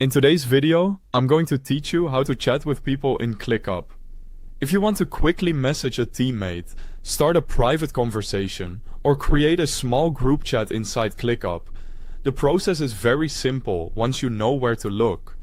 In today's video, I'm going to teach you how to chat with people in ClickUp. If you want to quickly message a teammate, start a private conversation, or create a small group chat inside ClickUp, the process is very simple once you know where to look.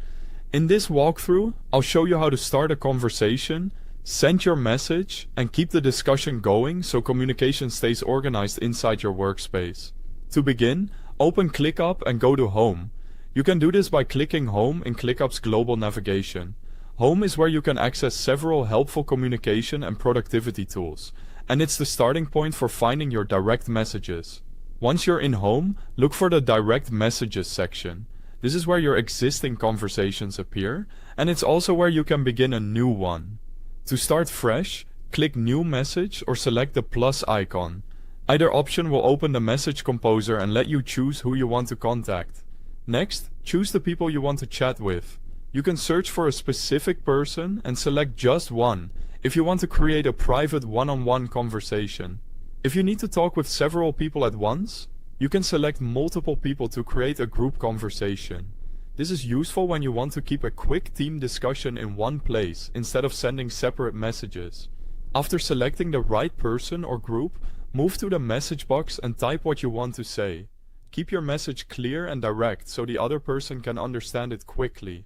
In this walkthrough, I'll show you how to start a conversation, send your message, and keep the discussion going so communication stays organized inside your workspace. To begin, open ClickUp and go to Home. You can do this by clicking Home in ClickUp's global navigation. Home is where you can access several helpful communication and productivity tools, and it's the starting point for finding your direct messages. Once you're in Home, look for the Direct Messages section. This is where your existing conversations appear, and it's also where you can begin a new one. To start fresh, click New Message or select the plus icon. Either option will open the message composer and let you choose who you want to contact. Next, choose the people you want to chat with. You can search for a specific person and select just one if you want to create a private one-on-one conversation. If you need to talk with several people at once, you can select multiple people to create a group conversation. This is useful when you want to keep a quick team discussion in one place instead of sending separate messages. After selecting the right person or group, move to the message box and type what you want to say. Keep your message clear and direct so the other person can understand it quickly.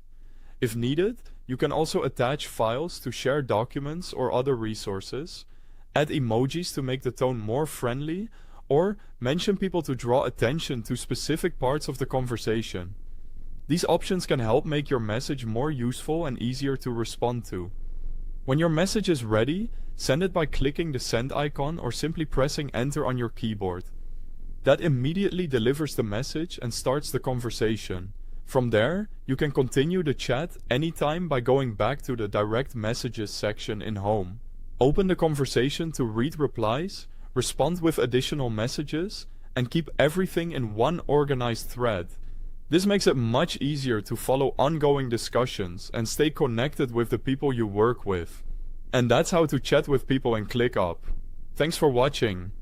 If needed, you can also attach files to share documents or other resources, add emojis to make the tone more friendly, or mention people to draw attention to specific parts of the conversation. These options can help make your message more useful and easier to respond to. When your message is ready, send it by clicking the send icon or simply pressing enter on your keyboard. That immediately delivers the message and starts the conversation. From there, you can continue the chat anytime by going back to the Direct Messages section in Home. Open the conversation to read replies, respond with additional messages, and keep everything in one organized thread. This makes it much easier to follow ongoing discussions and stay connected with the people you work with. And that's how to chat with people in ClickUp. Thanks for watching.